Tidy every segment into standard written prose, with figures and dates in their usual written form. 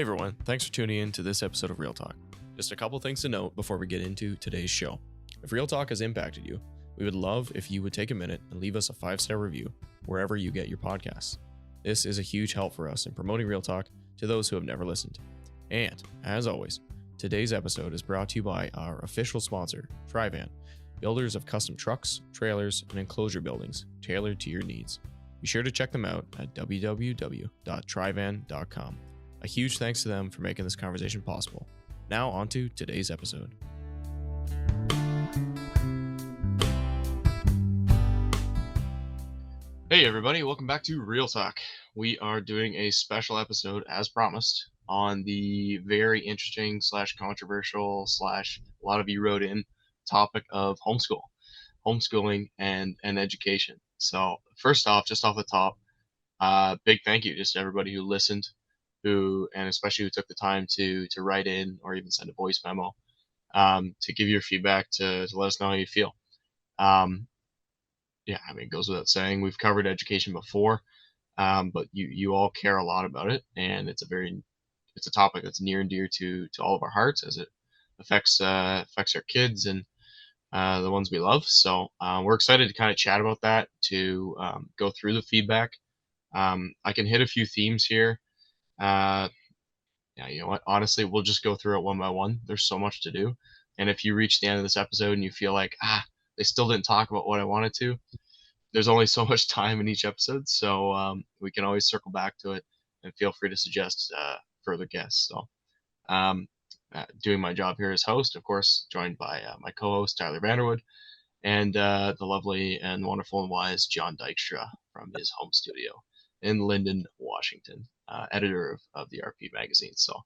Hey everyone, thanks for tuning in to this episode of Real Talk. Just a couple things to note before we get into today's show. If Real Talk has impacted you, we would love if you would take a minute and leave us a 5-star review wherever you get your podcasts. This is a huge help for us in promoting Real Talk to those who have never listened. And, as always, today's episode is brought to you by our official sponsor, Tri-Van, builders of custom trucks, trailers, and enclosure buildings tailored to your needs. Be sure to check them out at www.trivan.com. A huge thanks to them for making this conversation possible. Now on to today's episode. Hey everybody, welcome back to Real Talk. We are doing a special episode, as promised, on the very interesting / controversial / a lot of you wrote in topic of homeschooling and education. So first off, just off the top, big thank you just to everybody who listened, and especially who took the time to write in or even send a voice memo to give your feedback, to let us know how you feel. It goes without saying, we've covered education before, but you all care a lot about it, and it's a topic that's near and dear to all of our hearts, as it affects our kids and the ones we love. So we're excited to kind of chat about that, to go through the feedback. I can hit a few themes here. You know what? Honestly, we'll just go through it one by one. There's so much to do. And if you reach the end of this episode and you feel like, they still didn't talk about what I wanted to, there's only so much time in each episode. So we can always circle back to it, and feel free to suggest further guests. So doing my job here as host, of course, joined by my co-host, Tyler Vanderwood, and the lovely and wonderful and wise John Dykstra from his home studio in Linden, Washington, editor of the RP magazine. So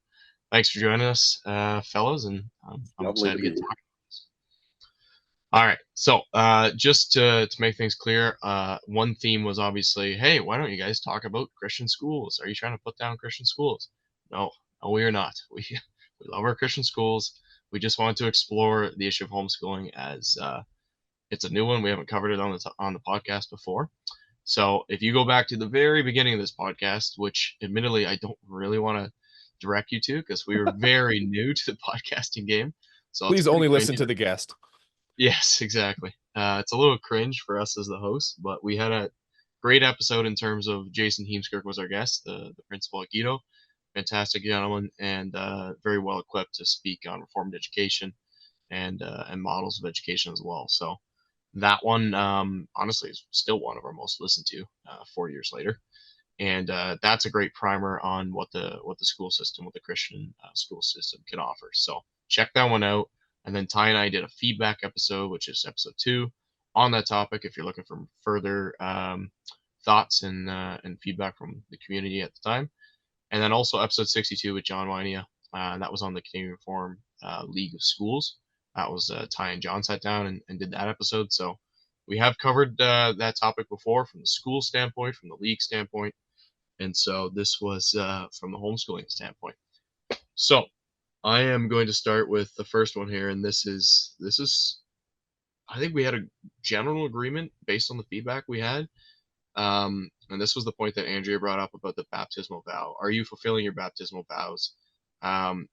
thanks for joining us, fellows, and I'm excited to get talking about this. All right, so just to make things clear, one theme was obviously, hey, why don't you guys talk about Christian schools? Are you trying to put down Christian schools? No, we are not. We love our Christian schools. We just wanted to explore the issue of homeschooling, as it's a new one. We haven't covered it on the podcast before. So if you go back to the very beginning of this podcast, which admittedly I don't really want to direct you to, because we were very new to the podcasting game. So please only listen to the guest. Yes, exactly. It's a little cringe for us as the host, but we had a great episode in terms of Jason Heemskirk was our guest, the principal at Guido. Fantastic gentleman, and very well equipped to speak on Reformed education and models of education as well. So that one, honestly, is still one of our most listened to 4 years later, and that's a great primer on what the school system, what the Christian school system can offer. So check that one out. And then Ty and I did a feedback episode, which is episode 2, on that topic. If you're looking for further thoughts and feedback from the community at the time, and then also episode 62 with John Wynia, that was on the Canadian Reform League of Schools. That was Ty and John sat down and did that episode. So we have covered that topic before from the school standpoint, from the league standpoint. And so this was from the homeschooling standpoint. So I am going to start with the first one here. And this is, I think we had a general agreement based on the feedback we had. And this was the point that Andrea brought up about the baptismal vow. Are you fulfilling your baptismal vows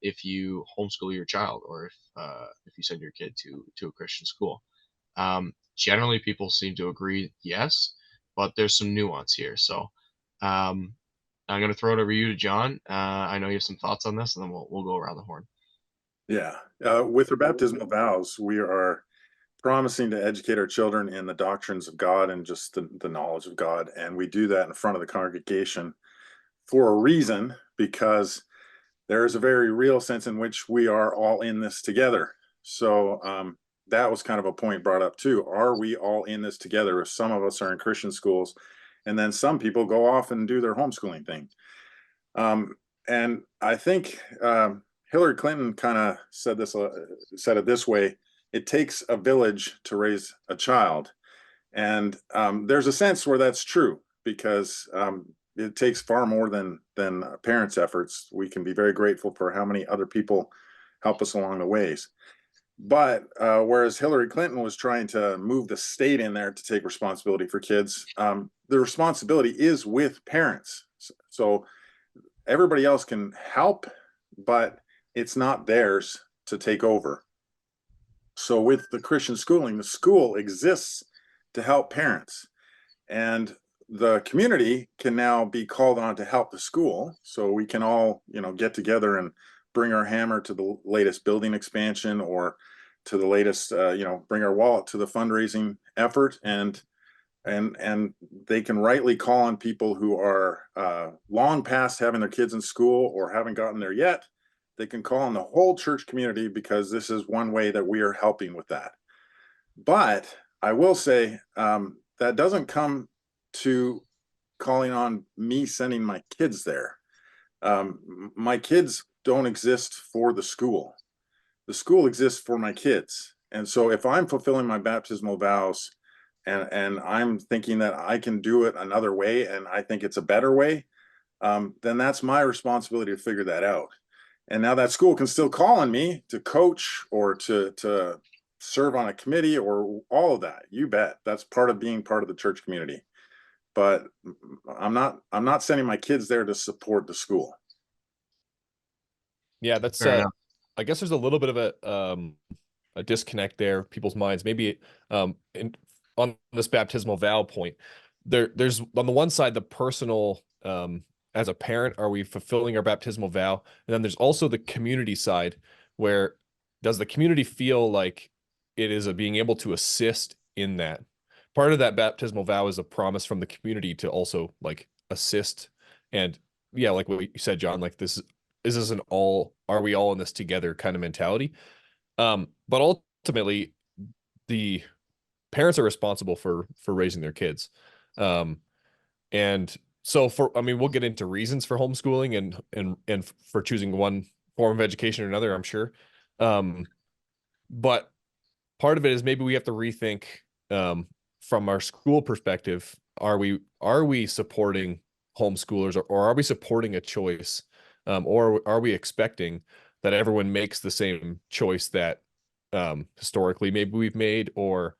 if you homeschool your child, or if you send your kid to a Christian school? Generally, people seem to agree yes, but there's some nuance here. So I'm going to throw it over to you, John. I know you have some thoughts on this, and then we'll go around the horn. Yeah. With our baptismal vows, we are promising to educate our children in the doctrines of God and just the knowledge of God. And we do that in front of the congregation for a reason, because there is a very real sense in which we are all in this together. So that was kind of a point brought up too. Are we all in this together? If some of us are in Christian schools, and then some people go off and do their homeschooling thing. And I think Hillary Clinton kind of said it this way: it takes a village to raise a child. And there's a sense where that's true, because it takes far more than parents' efforts. We can be very grateful for how many other people help us along the ways. But whereas Hillary Clinton was trying to move the state in there to take responsibility for kids, the responsibility is with parents. So everybody else can help, but it's not theirs to take over. So with the Christian schooling, the school exists to help parents, and the community can now be called on to help the school. So we can all, get together and bring our hammer to the latest building expansion, or to the latest, bring our wallet to the fundraising effort, and they can rightly call on people who are long past having their kids in school or haven't gotten there yet. They can call on the whole church community, because this is one way that we are helping with that. But I will say, that doesn't come to calling on me sending my kids there. My kids don't exist for the school. The school exists for my kids. And so if I'm fulfilling my baptismal vows, and I'm thinking that I can do it another way, and I think it's a better way, then that's my responsibility to figure that out. And now that school can still call on me to coach, or to serve on a committee, or all of that. You bet. That's part of being part of the church community. But I'm not sending my kids there to support the school. Yeah, that's Fair enough. I guess there's a little bit of a disconnect there, people's minds. Maybe on this baptismal vow point, there's on the one side the personal, as a parent, are we fulfilling our baptismal vow? And then there's also the community side, where does the community feel like it is being able to assist in that? Part of that baptismal vow is a promise from the community to also like assist. And yeah, like what you said, John, like this is an all, are we all in this together kind of mentality. But ultimately the parents are responsible for raising their kids. And so I mean, we'll get into reasons for homeschooling and for choosing one form of education or another, I'm sure. But part of it is maybe we have to rethink, from our school perspective, are we supporting homeschoolers, or are we supporting a choice, or are we expecting that everyone makes the same choice that historically maybe we've made, or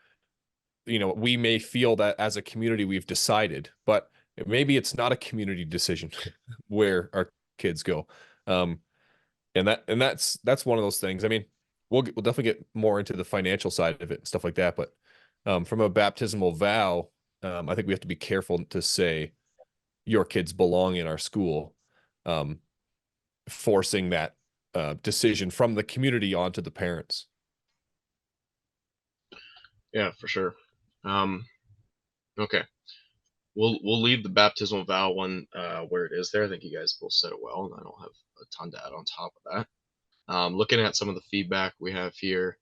we may feel that as a community we've decided, but maybe it's not a community decision where our kids go. And that's one of those things. I mean, we'll definitely get more into the financial side of it and stuff like that, but from a baptismal vow, I think we have to be careful to say your kids belong in our school, forcing that decision from the community onto the parents. Yeah, for sure. Okay. We'll leave the baptismal vow one where it is there. I think you guys both said it well, and I don't have a ton to add on top of that. Looking at some of the feedback we have here,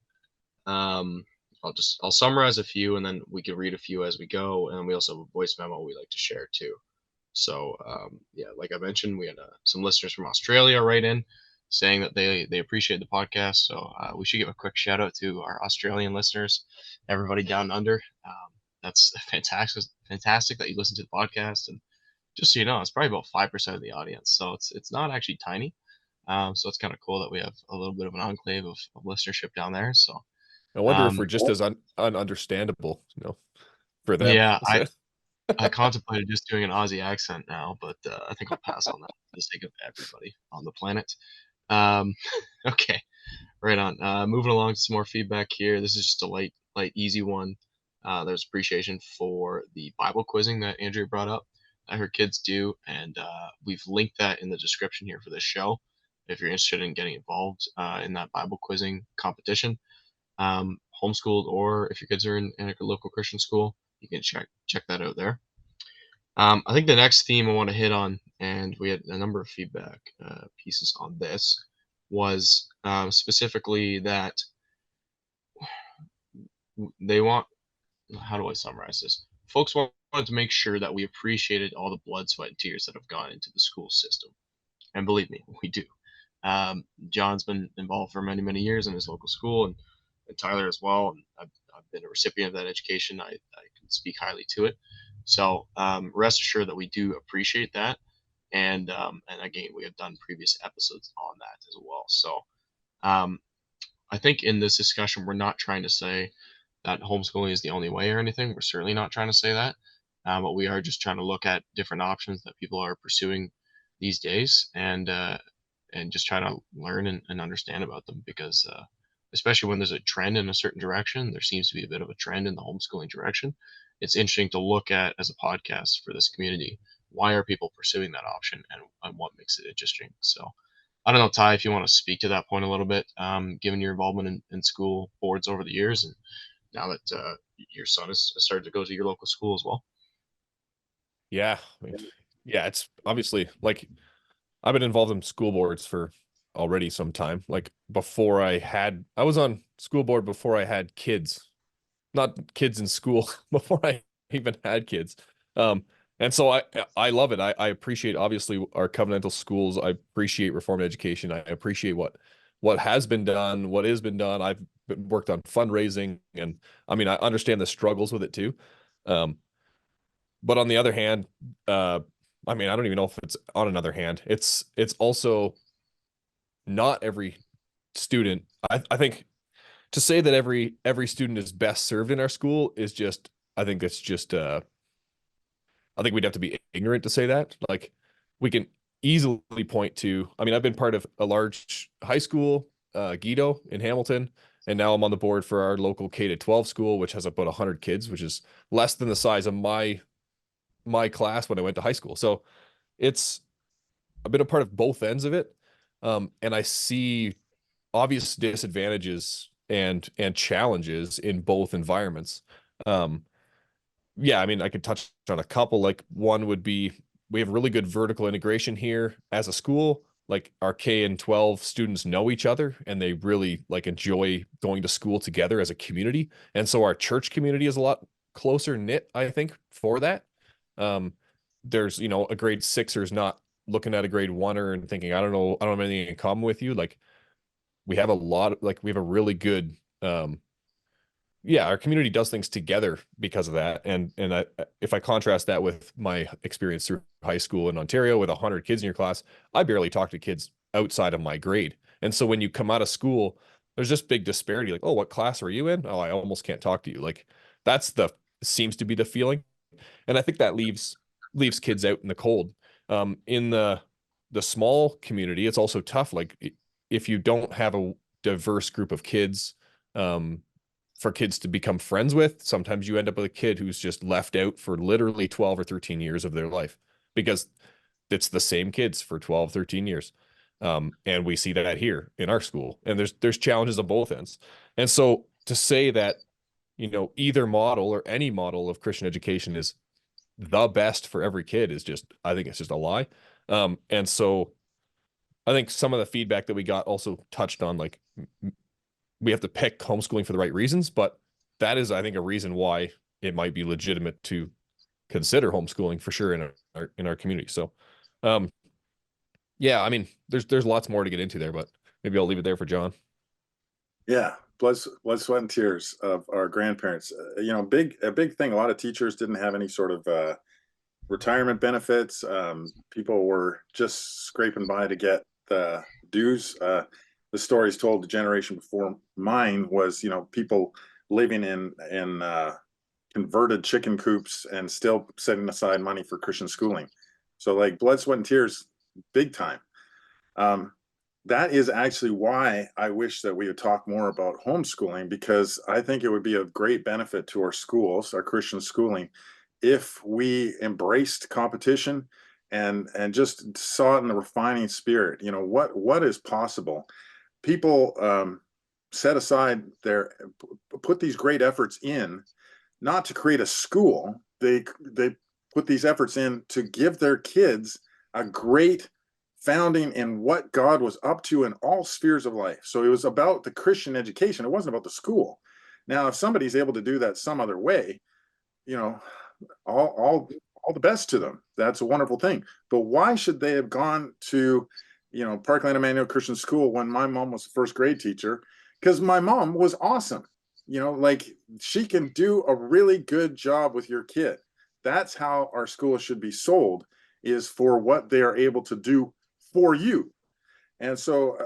I'll summarize a few, and then we can read a few as we go, and we also have a voice memo we like to share too. So yeah, like I mentioned, we had some listeners from Australia write in saying that they appreciate the podcast. So we should give a quick shout out to our Australian listeners, everybody down under. That's fantastic that you listen to the podcast. And just so you know, it's probably about 5% of the audience, so it's not actually tiny. So it's kind of cool that we have a little bit of an enclave of listenership down there. So I wonder if we're just as ununderstandable, for them. yeah, I contemplated just doing an Aussie accent now, but I think I'll pass on that for the sake of everybody on the planet. Um, okay, right on. Moving along to some more feedback here. This is just a light, easy one. There's appreciation for the Bible quizzing that Andrea brought up that her kids do, and we've linked that in the description here for this show. If you're interested in getting involved in that Bible quizzing competition, homeschooled, or if your kids are in a local Christian school, you can check that out there. I think the next theme I want to hit on, and we had a number of feedback pieces on this, was specifically that they want, how do I summarize this? Folks wanted to make sure that we appreciated all the blood, sweat, and tears that have gone into the school system. And believe me, we do. John's been involved for many, many years in his local school, and Tyler as well. And I've been a recipient of that education. I can speak highly to it. So rest assured that we do appreciate that. And again, we have done previous episodes on that as well. So I think in this discussion, we're not trying to say that homeschooling is the only way or anything. We're certainly not trying to say that. But we are just trying to look at different options that people are pursuing these days, and just try to learn and understand about them, because especially when there's a trend in a certain direction, there seems to be a bit of a trend in the homeschooling direction. It's interesting to look at as a podcast for this community. Why are people pursuing that option, and what makes it interesting? So I don't know, Ty, if you want to speak to that point a little bit, given your involvement in school boards over the years, and now that your son has started to go to your local school as well. Yeah, I mean, yeah, it's obviously like I've been involved in school boards for already some time. Like I was on school board before I had kids, not kids in school, before I even had kids. Um, and so I love it. I appreciate obviously our covenantal schools. I appreciate Reformed education. I appreciate what has been done, what has been done. I've worked on fundraising, and I mean I understand the struggles with it too. Um, but on the other hand, I mean I don't even know if it's on another hand. It's also not every student. I think to say that every student is best served in our school is just I think it's just I think we'd have to be ignorant to say that. Like we can easily point to, I mean, I've been part of a large high school, Guido in Hamilton, and now I'm on the board for our local K to 12 school, which has about 100 kids, which is less than the size of my class when I went to high school. So it's I've been a part of both ends of it. And I see obvious disadvantages and challenges in both environments. Um, yeah, I mean, I could touch on a couple. Like one would be we have really good vertical integration here as a school. Like our K and 12 students know each other and they really like enjoy going to school together as a community. And so our church community is a lot closer knit, I think, for that. Um, there's, a grade sixer is not looking at a grade oneer and thinking, I don't have anything in common with you. Like we have a really good yeah, our community does things together because of that. And if I contrast that with my experience through high school in Ontario with 100 kids in your class, I barely talk to kids outside of my grade. And so when you come out of school, there's this big disparity. Like, oh, what class are you in? Oh, I almost can't talk to you. Like that's seems to be the feeling. And I think that leaves kids out in the cold. In the small community, it's also tough. Like if you don't have a diverse group of kids, for kids to become friends with, sometimes you end up with a kid who's just left out for literally 12 or 13 years of their life because it's the same kids for 12, 13 years. And we see that here in our school. And there's challenges on both ends. And so to say that, either model or any model of Christian education is the best for every kid is just, I think it's just a lie. And so I think some of the feedback that we got also touched on like we have to pick homeschooling for the right reasons, but that is, I think, a reason why it might be legitimate to consider homeschooling for sure in our community. So, yeah, I mean, there's lots more to get into there, but maybe I'll leave it there for John. Yeah, blood, sweat, and tears of our grandparents. A big thing. A lot of teachers didn't have any sort of retirement benefits. People were just scraping by to get the dues. The stories told the generation before mine was, people living in converted chicken coops and still setting aside money for Christian schooling. So like blood, sweat, and tears, big time. That is actually why I wish that we would talk more about homeschooling, because I think it would be of great benefit to our schools, our Christian schooling, if we embraced competition and just saw it in the refining spirit. What is possible. People set aside put these great efforts in, not to create a school. They put these efforts in to give their kids a great founding in what God was up to in all spheres of life. So it was about the Christian education. It wasn't about the school. Now, if somebody's able to do that some other way, all the best to them. That's a wonderful thing. But why should they have gone to, Parkland Emmanuel Christian School when my mom was a first grade teacher? Because my mom was awesome. Like she can do a really good job with your kid. That's how our schools should be sold, is for what they are able to do for you. And so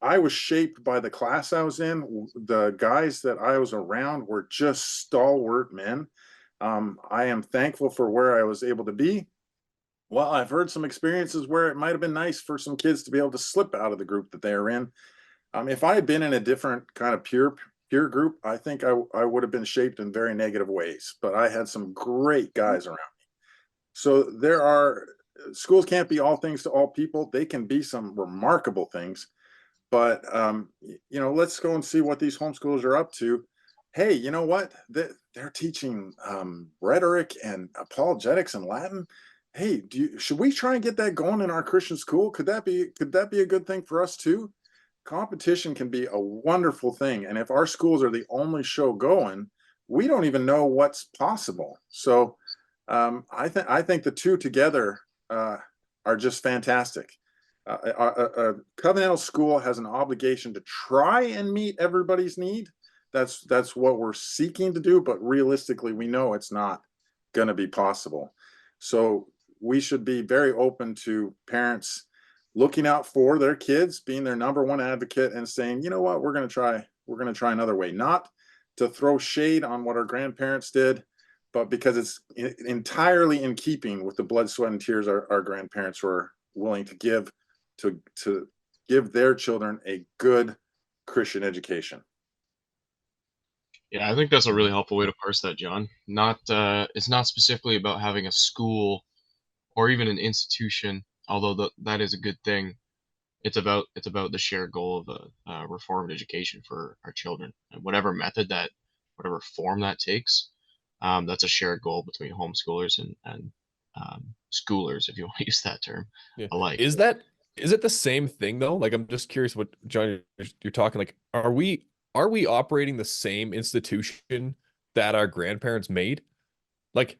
I was shaped by the class I was in. The guys that I was around were just stalwart men. I am thankful for where I was able to be. Well, I've heard some experiences where it might have been nice for some kids to be able to slip out of the group that they are in. If I had been in a different kind of peer group, I think I would have been shaped in very negative ways. But I had some great guys around. So there are schools can't be all things to all people. They can be some remarkable things. But let's go and see what these homeschoolers are up to. Hey, you know what? They're teaching rhetoric and apologetics and Latin. Hey, should we try and get that going in our Christian school? Could that be a good thing for us too? Competition can be a wonderful thing, and if our schools are the only show going, we don't even know what's possible. So I think the two together are just fantastic. A covenantal school has an obligation to try and meet everybody's need. That's what we're seeking to do, but realistically, we know it's not going to be possible. So we should be very open to parents looking out for their kids, being their number one advocate, and saying, you know what, we're going to try another way, not to throw shade on what our grandparents did, but because it's entirely in keeping with the blood, sweat, and tears our grandparents were willing to give to give their children a good Christian education. Yeah, I think that's a really helpful way to parse that, John. Not it's not specifically about having a school or even an institution, although that is a good thing. It's about the shared goal of a reformed education for our children, and whatever method that, whatever form that takes. That's a shared goal between homeschoolers and schoolers, if you want to use that term, Yeah. alike. Is it the same thing though? Like I'm just curious what John you're talking like are we operating the same institution that our grandparents made? Like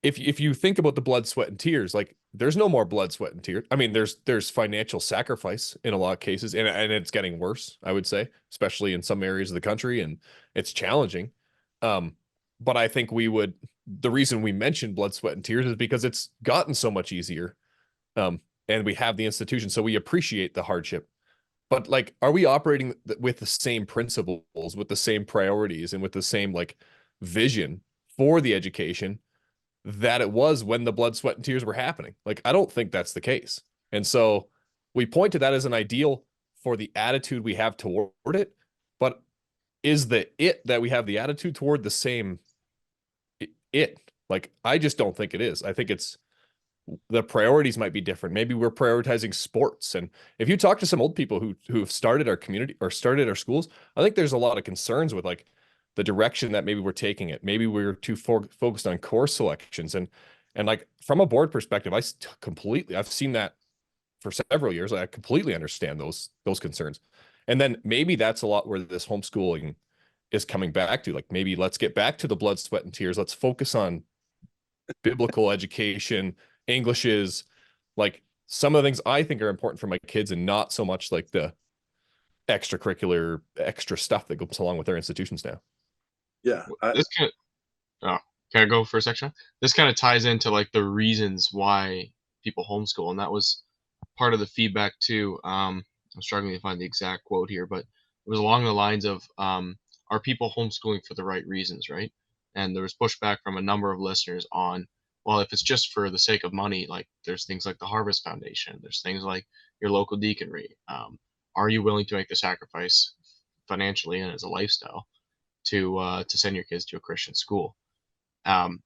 if you think about the blood, sweat, and tears, like there's no more blood, sweat, and tears. I mean, there's financial sacrifice in a lot of cases, and it's getting worse, I would say, especially in some areas of the country, and it's challenging. But I think the reason we mention blood, sweat, and tears is because it's gotten so much easier. And we have the institution, so we appreciate the hardship. But like, are we operating with the same principles, with the same priorities, and with the same like vision for the education that it was when the blood, sweat, and tears were happening? Like, I don't think that's the case. And so we point to that as an ideal for the attitude we have toward it. But is that we have the attitude toward the same it? Like, I just don't think it is. I think it's the priorities might be different. Maybe we're prioritizing sports. And if you talk to some old people who've started our community or started our schools, I think there's a lot of concerns with like the direction that maybe we're taking it. Maybe we're too focused on course selections and like from a board perspective, I've seen that for several years. I completely understand those concerns. And then maybe that's a lot where this homeschooling is coming back to. Like maybe let's get back to the blood, sweat, and tears. Let's focus on biblical education, Englishes, like some of the things I think are important for my kids, and not so much like the extracurricular extra stuff that goes along with their institutions now. Yeah. This kind of, oh, can I go for a section? This kind of ties into like the reasons why people homeschool, and that was part of the feedback too. I'm struggling to find the exact quote here, but it was along the lines of, are people homeschooling for the right reasons, right? And there was pushback from a number of listeners on, well, if it's just for the sake of money, like there's things like the Harvest Foundation, there's things like your local deaconry. Are you willing to make the sacrifice financially and as a lifestyle to send your kids to a Christian school? Um,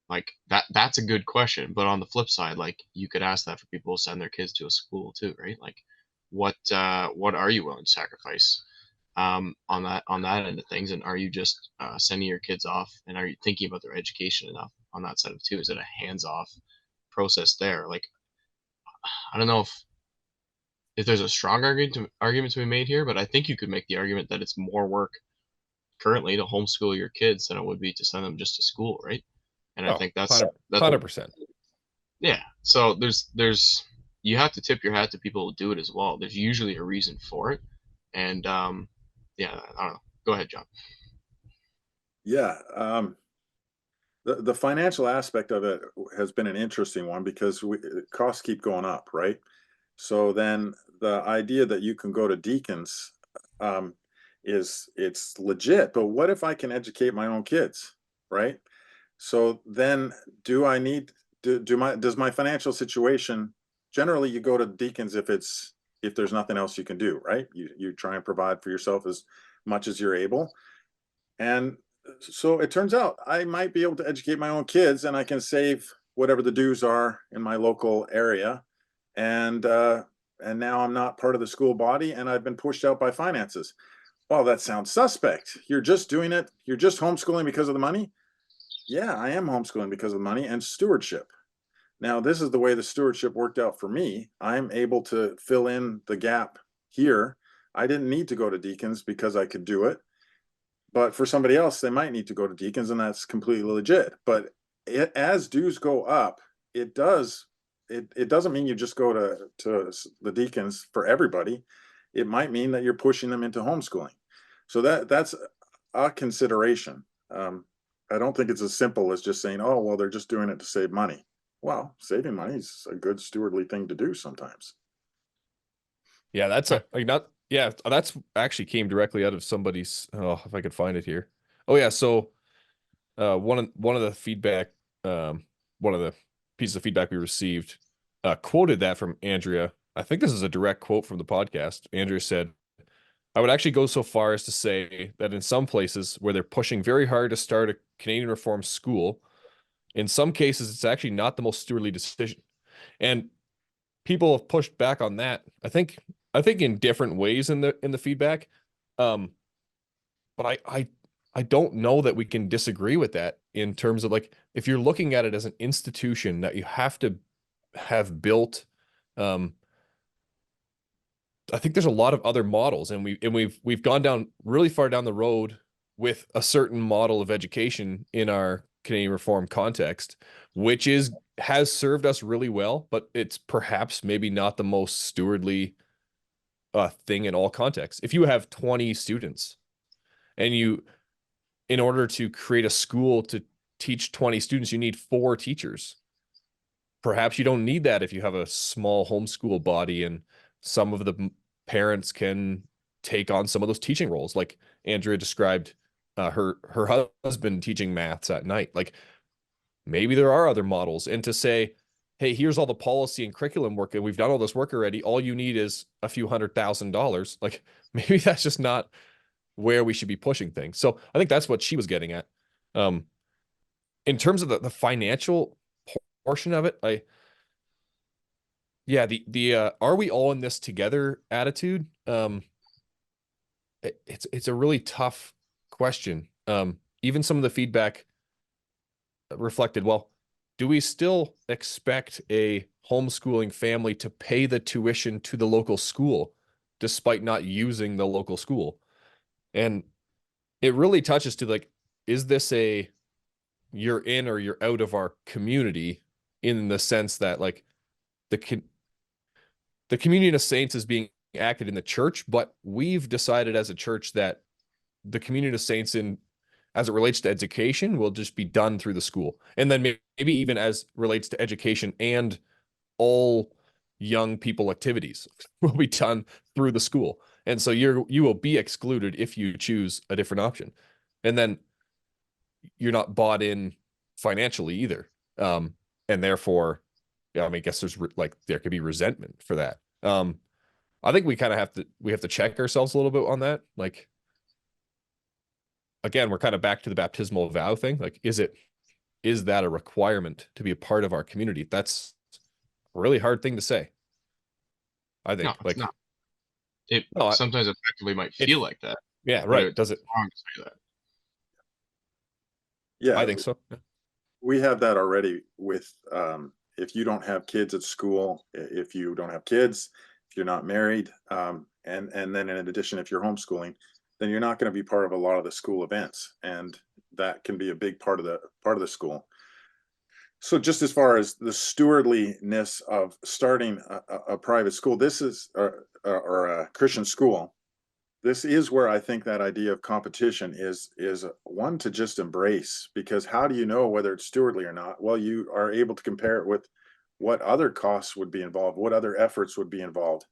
like that's a good question, but on the flip side, like you could ask that for people who send their kids to a school too, right? Like what are you willing to sacrifice on that end of things, and are you just sending your kids off, and are you thinking about their education enough on that side of it too? Is it a hands-off process there? Like I don't know if there's a strong argument to be made here, but I think you could make the argument that it's more work currently to homeschool your kids than it would be to send them just to school, right? And I Oh, think that's 100%. yeah. So there's you have to tip your hat to people who do it as well. There's usually a reason for it, and yeah, I don't know. Go ahead, John. Yeah. The financial aspect of it has been an interesting one because costs keep going up, right? So then the idea that you can go to deacons um, it's legit. But what if I can educate my own kids, right? So then, do I need does my financial situation, generally you go to deacons if there's nothing else you can do, right? You try and provide for yourself as much as you're able. And so it turns out I might be able to educate my own kids, and I can save whatever the dues are in my local area. And now I'm not part of the school body, and I've been pushed out by finances. Well, that sounds suspect. You're just doing it. You're just homeschooling because of the money. Yeah, I am homeschooling because of the money and stewardship. Now, this is the way the stewardship worked out for me. I'm able to fill in the gap here. I didn't need to go to deacons because I could do it. But for somebody else, they might need to go to deacons, and that's completely legit. But as dues go up, it doesn't mean you just go to the deacons for everybody. It might mean that you're pushing them into homeschooling. So that's a consideration. I don't think it's as simple as just saying, oh, well, they're just doing it to save money. Well, saving money is a good stewardly thing to do sometimes. Yeah, that's a like not yeah, that's actually came directly out of somebody's, oh, if I could find it here. Oh yeah, so one of the feedback one of the pieces of feedback we received quoted that from Andrea. I think this is a direct quote from the podcast. Andrea said, I would actually go so far as to say that in some places where they're pushing very hard to start a Canadian Reformed school, in some cases it's actually not the most stewardly decision. And people have pushed back on that. I think in different ways in the feedback. But I don't know that we can disagree with that in terms of, like, if you're looking at it as an institution that you have to have built, I think there's a lot of other models, and we've gone down really far down the road with a certain model of education in our Canadian Reform context, which has served us really well, but it's perhaps maybe not the most stewardly thing in all contexts. If you have 20 students and in order to create a school to teach 20 students, you need 4 teachers. Perhaps you don't need that if you have a small homeschool body and some of the parents can take on some of those teaching roles. Like Andrea described, her husband teaching maths at night. Like, maybe there are other models. And to say, hey, here's all the policy and curriculum work, and we've done all this work already, all you need is a few $100,000. Like, maybe that's just not where we should be pushing things. So I think that's what she was getting at. In terms of the financial portion of it, the are we all in this together attitude? It's a really tough question. Even some of the feedback reflected, well, do we still expect a homeschooling family to pay the tuition to the local school despite not using the local school? And it really touches to, like, is this a you're in or you're out of our community, in the sense that, like, the communion of saints is being acted in the church, but we've decided as a church that the communion of saints, in as it relates to education, will just be done through the school. And then maybe even as relates to education and all young people activities will be done through the school. And so you will be excluded if you choose a different option. And then you're not bought in financially either. And therefore, yeah, I mean, I guess there could be resentment for that. I think we kind of have to check ourselves a little bit on that. Like, again, we're kind of back to the baptismal vow thing. Like, is that a requirement to be a part of our community? That's a really hard thing to say. I think, No, it's not. It sometimes effectively might feel like that. Yeah, right. Does it? Wrong to say that. Yeah, I think so. we have that already with if you don't have kids at school, if you don't have kids, if you're not married, and then in addition, if you're homeschooling, then you're not going to be part of a lot of the school events, and that can be a big part of the school. So just as far as the stewardliness of starting a private school, this is or a Christian school, this is where I think that idea of competition is one to just embrace, because how do you know whether it's stewardly or not? Well, you are able to compare it with what other costs would be involved, what other efforts would be involved.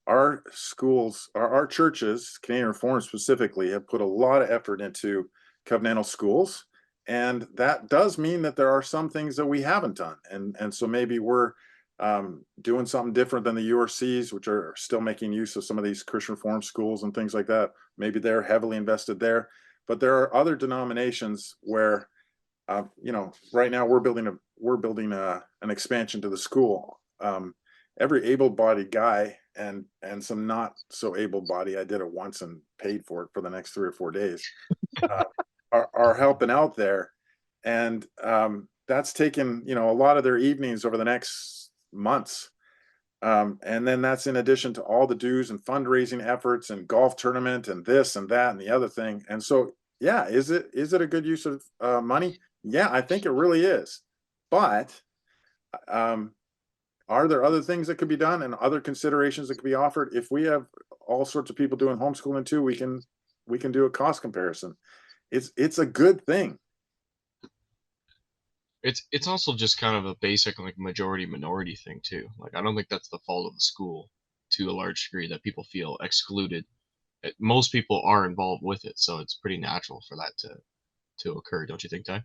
Our schools, our churches, Canadian Reformed specifically, have put a lot of effort into covenantal schools, And that does mean that there are some things that we haven't done. And so maybe we're doing something different than the URCs, which are still making use of some of these Christian Reform schools and things like that. Maybe they're heavily invested there. But there are other denominations where, right now we're building an expansion to the school. Every able-bodied guy and some not so able-bodied, I did it once and paid for it for the next 3 or 4 days, are helping out there. And that's taken, a lot of their evenings over the next months. And then that's in addition to all the dues and fundraising efforts and golf tournament and this and that and the other thing. And so, yeah, is it a good use of money? Yeah, I think it really is. But are there other things that could be done and other considerations that could be offered? If we have all sorts of people doing homeschooling too, we can do a cost comparison. It's a good thing. It's also just kind of a basic like majority minority thing too. Like I don't think that's the fault of the school to a large degree that people feel excluded. Most people are involved with it, so it's pretty natural for that to occur, don't you think, Ty?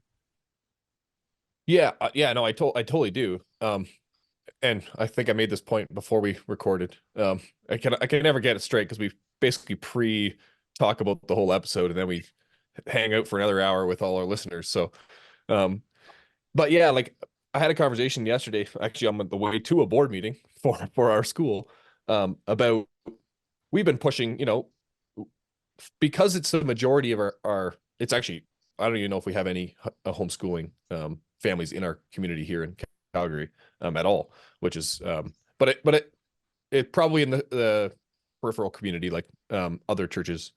Yeah, no, I totally do. And I think I made this point before we recorded. I can never get it straight because we basically talk about the whole episode and then we hang out for another hour with all our listeners. So, but yeah, like I had a conversation yesterday, actually on the way to a board meeting for our school, about we've been pushing, because it's the majority of our it's actually, I don't even know if we have any homeschooling families in our community here in Calgary at all, which is but it probably in the peripheral community, like other churches,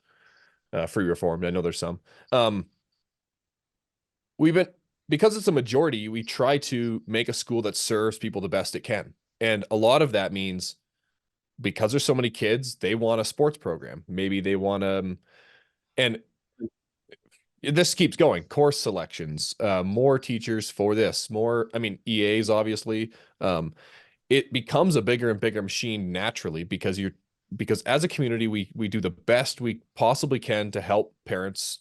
Free Reformed, I know there's some. We've been, because it's a majority, we try to make a school that serves people the best it can. And a lot of that means because there's so many kids, they want a sports program. Maybe they want and this keeps going, course selections, more teachers for this, more, I mean, EAs, obviously. It becomes a bigger and bigger machine naturally because as a community, we do the best we possibly can to help parents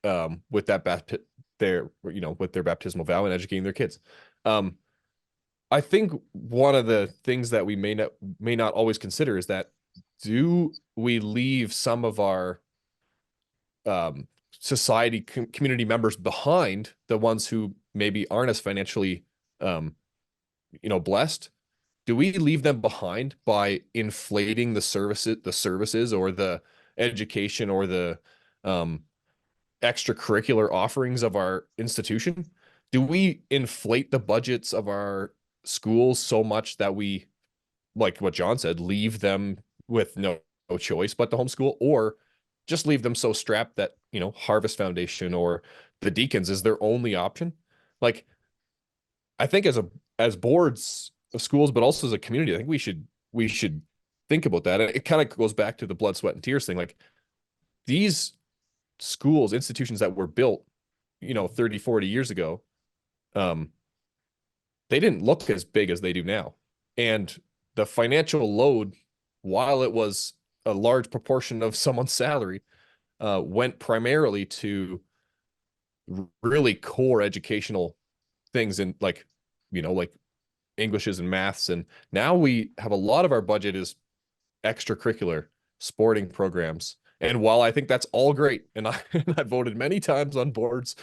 with with their baptismal vow and educating their kids. I think one of the things that we may not always consider is that, do we leave some of our society community members behind, the ones who maybe aren't as financially blessed? Do we leave them behind by inflating the services or the education or the extracurricular offerings of our institution? Do we inflate the budgets of our schools so much that we, like what John said, leave them with no choice but to homeschool, or just leave them so strapped that, Harvest Foundation or the Deacons is their only option? Like, I think as boards of schools, but also as a community, I think we should think about that. It kind of goes back to the blood, sweat, and tears thing. Like, these schools, institutions that were built, 30, 40 years ago, they didn't look as big as they do now. And the financial load, while it was a large proportion of someone's salary, went primarily to really core educational things in like Englishes and maths. And now we have a lot of our budget is extracurricular sporting programs. And while I think that's all great, and I voted many times on boards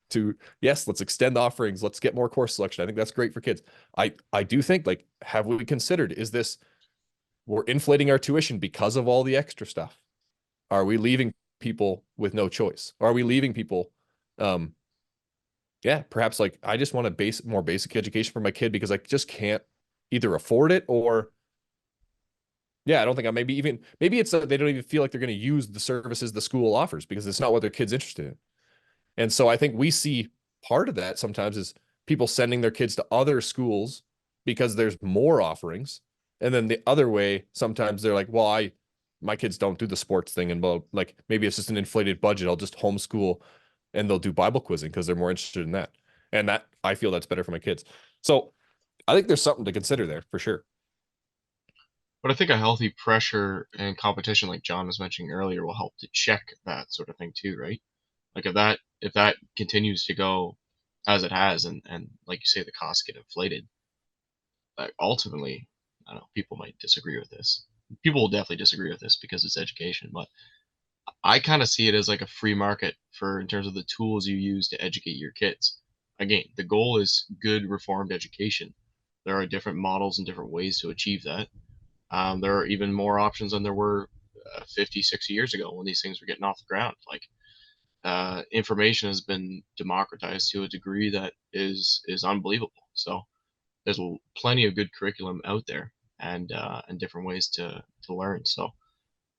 to, yes, let's extend offerings, let's get more course selection, I think that's great for kids. I do think, like, have we considered, is this, we're inflating our tuition because of all the extra stuff? Are we leaving people with no choice? Are we leaving people perhaps like, I just want a more basic education for my kid because I just can't either afford it, or I don't think maybe it's they don't even feel like they're going to use the services the school offers because it's not what their kid's interested in. And so I think we see part of that sometimes is people sending their kids to other schools because there's more offerings. And then the other way, sometimes they're like, well, my kids don't do the sports thing, and well, like, maybe it's just an inflated budget, I'll just homeschool, and they'll do Bible quizzing because they're more interested in that. And that, I feel that's better for my kids. So I think there's something to consider there for sure. But I think a healthy pressure and competition, like John was mentioning earlier, will help to check that sort of thing too, right? Like if that if that continues to go as it has, and like you say, the costs get inflated, like ultimately, I don't know, people might disagree with this. People will definitely disagree with this because it's education, but I kind of see it as like a free market for in terms of the tools you use to educate your kids. Again, the goal is good reformed education. There are different models and different ways to achieve that. There are even more options than there were 50, 60 years ago when these things were getting off the ground. Like information has been democratized to a degree that is unbelievable. So there's plenty of good curriculum out there, and different ways to learn. So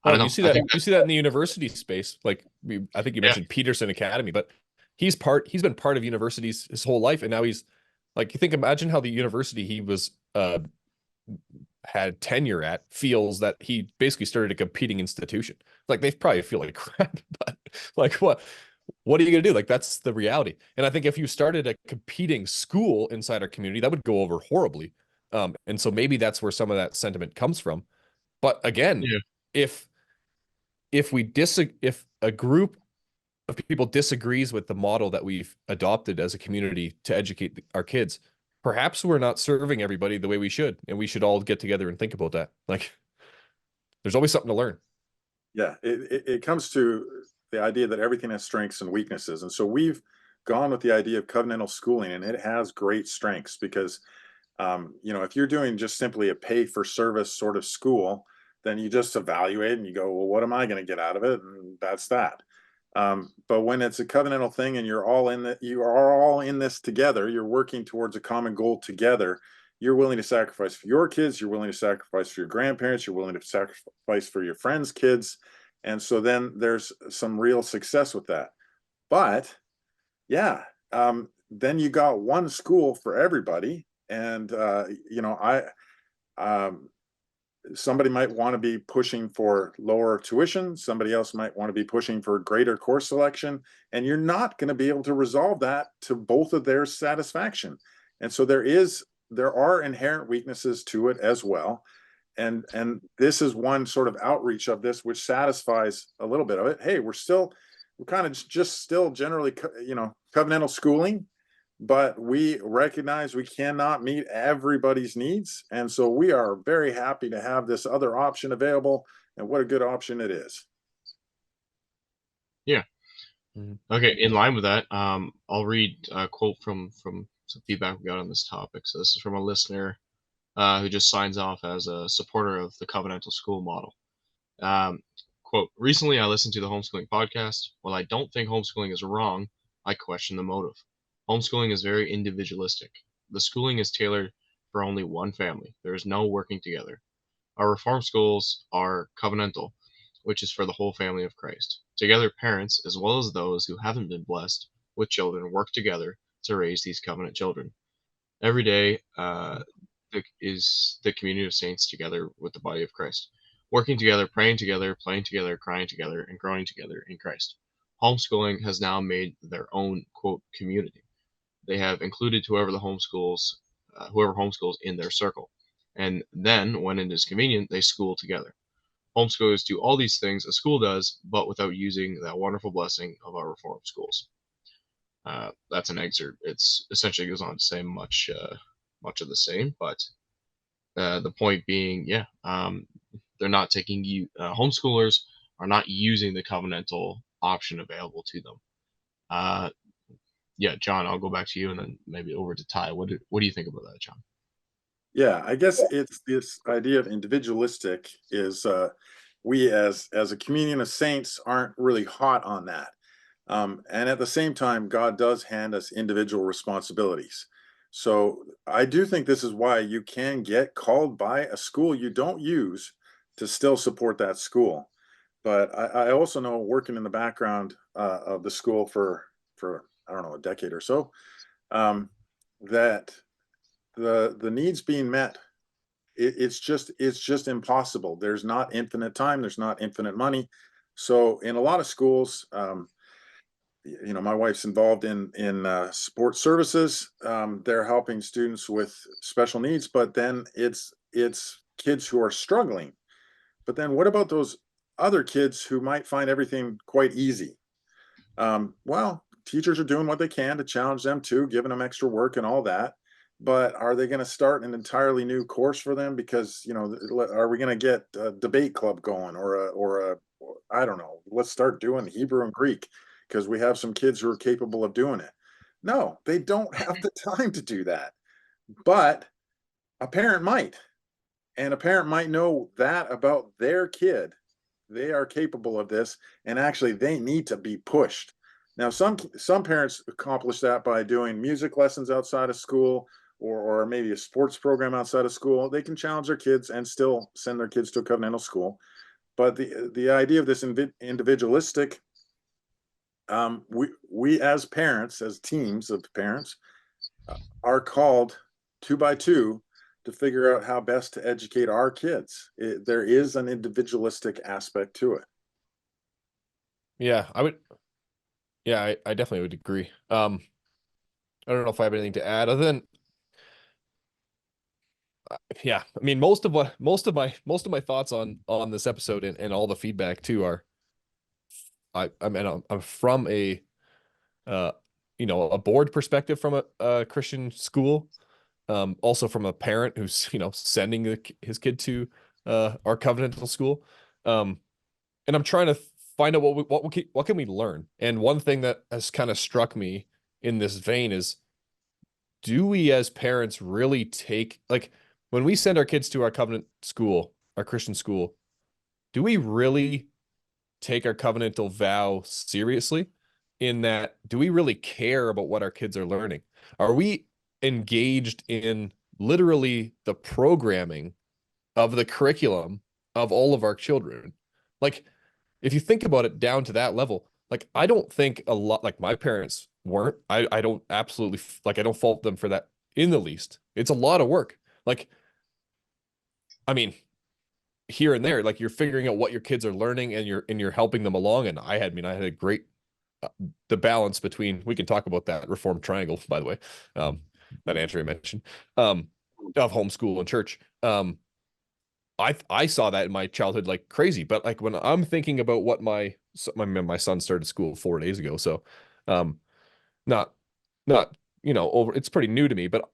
I Well, don't and know. I think you that see that in the university space. Like I think you yeah, mentioned Peterson Academy, but he's been part of universities his whole life, and now he's like, you think, imagine how the university he was had tenure at feels that he basically started a competing institution. Like they probably feel like crap, but like what are you gonna do? Like that's the reality. And I think if you started a competing school inside our community, that would go over horribly. And so maybe that's where some of that sentiment comes from. But again, yeah, if if a group of people disagrees with the model that we've adopted as a community to educate our kids, perhaps we're not serving everybody the way we should, and we should all get together and think about that. Like, there's always something to learn. Yeah, it comes to the idea that everything has strengths and weaknesses. And so we've gone with the idea of covenantal schooling, and it has great strengths because, if you're doing just simply a pay for service sort of school, then you just evaluate and you go, well, what am I going to get out of it? And that's that. But when it's a covenantal thing and you are all in this together, you're working towards a common goal together. You're willing to sacrifice for your kids. You're willing to sacrifice for your grandparents. You're willing to sacrifice for your friends' kids. And so then there's some real success with that. But yeah, then you got one school for everybody. And, um, somebody might want to be pushing for lower tuition. Somebody else might want to be pushing for greater course selection. And you're not going to be able to resolve that to both of their satisfaction. And so there are inherent weaknesses to it as well. And this is one sort of outreach of this, which satisfies a little bit of it. Hey, we're kind of just still generally, covenantal schooling, but we recognize we cannot meet everybody's needs. And so we are very happy to have this other option available. And what a good option it is. yeah. Mhm. Okay, in line with that, I'll read a quote from some feedback we got on this topic. So this is from a listener who just signs off as a supporter of the covenantal school model. Um, quote, recently I listened to the homeschooling podcast. While I don't think homeschooling is wrong, I question the motive. Homeschooling is very individualistic. The schooling is tailored for only one family. There is no working together. Our reform schools are covenantal, which is for the whole family of Christ. Together, parents, as well as those who haven't been blessed with children, work together to raise these covenant children. Every day is the community of saints together with the body of Christ, working together, praying together, playing together, crying together, and growing together in Christ. Homeschooling has now made their own quote community. They have included whoever homeschools in their circle, and then when it is convenient, they school together. Homeschoolers do all these things a school does, but without using that wonderful blessing of our reformed schools. That's an excerpt. It's essentially goes on to say much of the same, but the point being, yeah, they're not taking you. Homeschoolers are not using the covenantal option available to them. Uh, yeah, John, I'll go back to you, and then maybe over to Ty. What do you think about that, John? Yeah, I guess it's this idea of individualistic is we as a communion of saints aren't really hot on that. And at the same time, God does hand us individual responsibilities. So I do think this is why you can get called by a school you don't use to still support that school. But I also know, working in the background of the school for I don't know, a decade or so, that the needs being met, it's just impossible. There's not infinite time. There's not infinite money. So in a lot of schools, my wife's involved in sports services. They're helping students with special needs, but then it's kids who are struggling. But then what about those other kids who might find everything quite easy? Well, teachers are doing what they can to challenge them too, giving them extra work and all that. But are they going to start an entirely new course for them? Because, are we going to get a debate club going, I don't know, let's start doing Hebrew and Greek because we have some kids who are capable of doing it. No, they don't have the time to do that. But a parent might, and a parent might know that about their kid. They are capable of this, and actually they need to be pushed. Now, some parents accomplish that by doing music lessons outside of school, or maybe a sports program outside of school. They can challenge their kids and still send their kids to a covenantal school. But the idea of this individualistic, we as parents, as teams of parents, are called 2 by 2 to figure out how best to educate our kids. There is an individualistic aspect to it. Yeah, I definitely would agree. I don't know if I have anything to add other than, yeah, I mean, most of my thoughts on this episode and all the feedback too are, I'm from a, a board perspective from a Christian school, also from a parent who's, sending his kid to, our covenantal school. And I'm trying to find out what can we learn? And one thing that has kind of struck me in this vein is, do we as parents really take, like, when we send our kids to our covenant school, our Christian school, do we really take our covenantal vow seriously? In that, do we really care about what our kids are learning? Are we engaged in literally the programming of the curriculum of all of our children? Like, if you think about it down to that level, like, I don't think a lot, like my parents weren't. I don't absolutely, like, I don't fault them for that in the least. It's a lot of work. Like, I mean, here and there, like, you're figuring out what your kids are learning and you're helping them along. And I had a great, the balance between, we can talk about that Reformed triangle, by the way, that Andrea mentioned, of homeschool and church. I saw that in my childhood like crazy, but like when I'm thinking about what my son started school 4 days ago, so not over, it's pretty new to me, but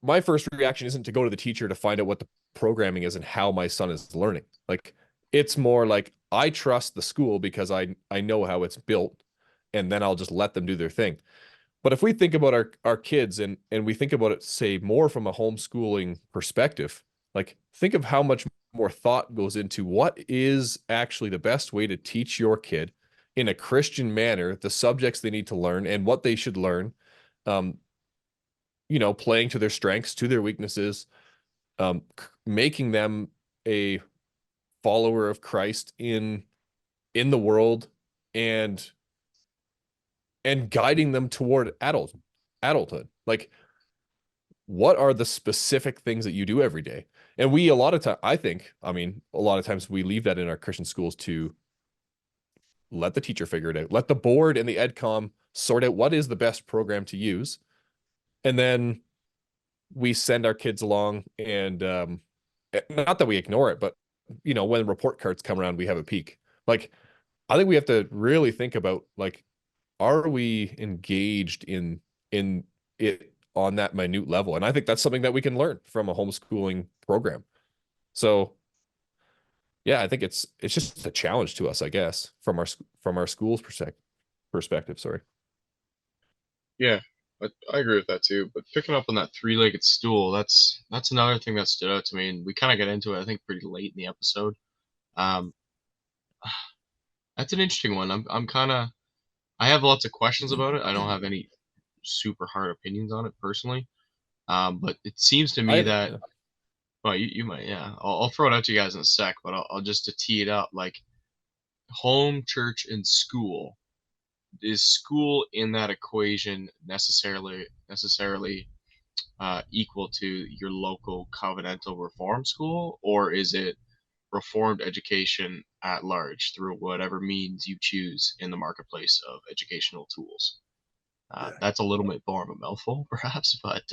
my first reaction isn't to go to the teacher to find out what the programming is and how my son is learning. Like, it's more like, I trust the school because I know how it's built, and then I'll just let them do their thing. But if we think about our kids and we think about it, say, more from a homeschooling perspective, like, think of how much more thought goes into what is actually the best way to teach your kid in a Christian manner, the subjects they need to learn and what they should learn, playing to their strengths, to their weaknesses, making them a follower of Christ in the world, and guiding them toward adulthood. Like, what are the specific things that you do every day? And we, a lot of time, a lot of times we leave that in our Christian schools to let the teacher figure it out. Let the board and the EdCom sort out what is the best program to use. And then we send our kids along, and not that we ignore it, but when report cards come around, we have a peek. Like, I think we have to really think about, like, are we engaged in it on that minute level? And I think that's something that we can learn from a homeschooling program. So yeah, I think it's just a challenge to us, I guess, from our school's perspective. Sorry. Yeah, I agree with that too. But picking up on that three-legged stool, that's another thing that stood out to me, and we kind of got into it, I think, pretty late in the episode. Um, that's an interesting one. I have lots of questions about it. I don't have any super hard opinions on it personally. But it seems to me that, well, you might, yeah. I'll throw it out to you guys in a sec, but I'll just to tee it up, like, home, church, and school. Is school in that equation necessarily equal to your local covenantal reform school, or is it reformed education at large through whatever means you choose in the marketplace of educational tools? That's a little bit more of a mouthful, perhaps, but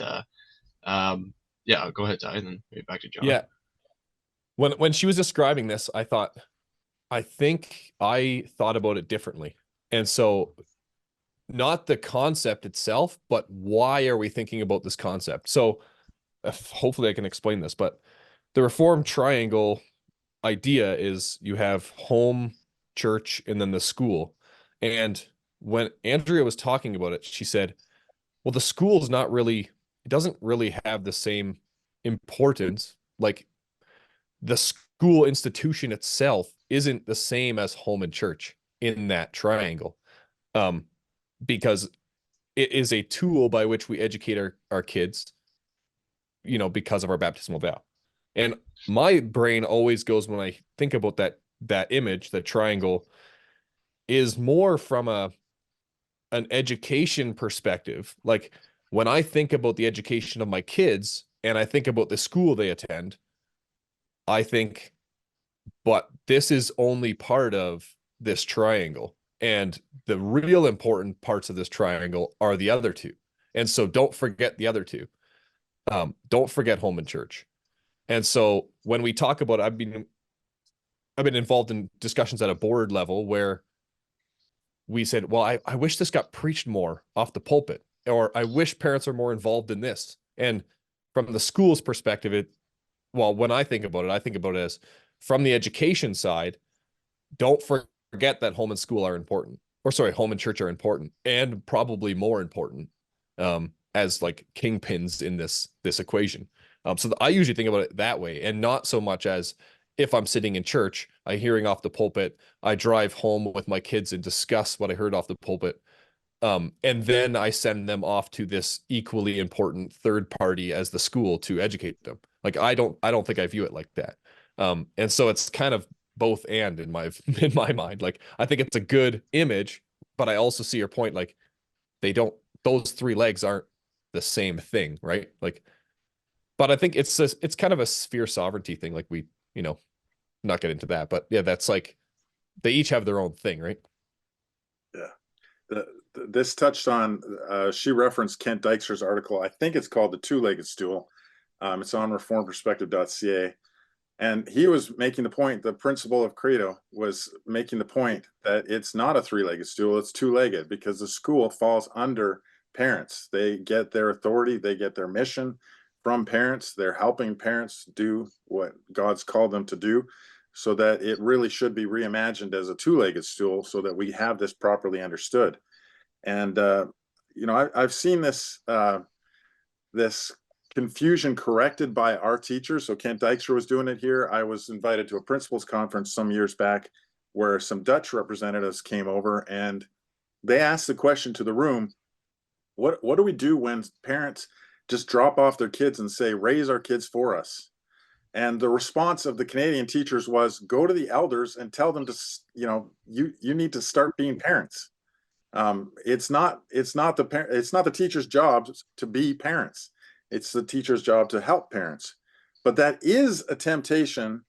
yeah, go ahead, Ty, and then maybe back to John. Yeah. When she was describing this, I think I thought about it differently. And so not the concept itself, but why are we thinking about this concept? So hopefully I can explain this, but the Reformed triangle idea is you have home, church, and then the school. And when Andrea was talking about it, she said, well, the school is not really, it doesn't really have the same importance. Like the school institution itself isn't the same as home and church in that triangle. Um, because it is a tool by which we educate our kids, because of our baptismal vow. And my brain always goes, when I think about that image, that triangle, is more from an education perspective. Like when I think about the education of my kids and I think about the school they attend, I think, but this is only part of this triangle. And the real important parts of this triangle are the other two. And so don't forget the other two. Don't forget home and church. And so when we talk about, I've been involved in discussions at a board level where we said, well, I wish this got preached more off the pulpit, or I wish parents are more involved in this. And from the school's perspective, when I think about it as from the education side, don't forget that home and school are important, or sorry, home and church are important, and probably more important, as like kingpins in this equation. So I usually think about it that way, and not so much as if I'm sitting in church, I'm hearing off the pulpit, I drive home with my kids and discuss what I heard off the pulpit. And then I send them off to this equally important third party as the school to educate them. Like I don't think I view it like that. And so it's kind of both and in my mind. Like I think it's a good image, but I also see your point. Like those three legs aren't the same thing, right? Like, but I think it's kind of a sphere sovereignty thing. Like we, not get into that, but yeah, that's like they each have their own thing, right? Yeah. This touched on, she referenced Kent Dijkstra's article. I think it's called The Two-Legged Stool. It's on reformperspective.ca. And he was making the point, the principle of Credo was making the point that it's not a three-legged stool, it's two-legged, because the school falls under parents. They get their authority, they get their mission from parents. They're helping parents do what God's called them to do, so that it really should be reimagined as a two-legged stool so that we have this properly understood. And I've seen this this confusion corrected by our teachers. So Kent Dijkstra was doing it here. I was invited to a principals conference some years back where some Dutch representatives came over, and they asked the question to the room, what do we do when parents just drop off their kids and say, raise our kids for us? And the response of the Canadian teachers was, go to the elders and tell them to, you need to start being parents. It's not the teacher's job to be parents. It's the teacher's job to help parents. But that is a temptation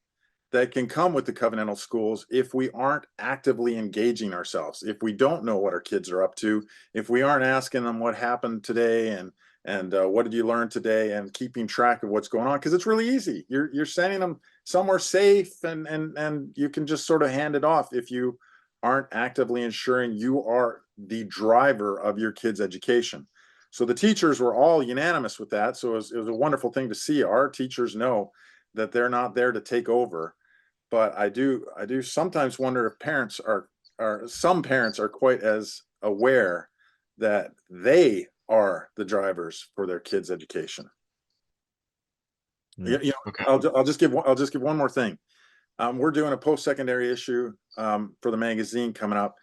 that can come with the covenantal schools if we aren't actively engaging ourselves, if we don't know what our kids are up to, if we aren't asking them what happened today and what did you learn today, and keeping track of what's going on, because it's really easy. You're sending them somewhere safe, and you can just sort of hand it off if you aren't actively ensuring you are the driver of your kids' education. So the teachers were all unanimous with that. So it was a wonderful thing to see. Our teachers know that they're not there to take over. But I do sometimes wonder if some parents are quite as aware that they are the drivers for their kids' education. Yeah. Okay. I'll just give one more thing. We're doing a post-secondary issue for the magazine coming up,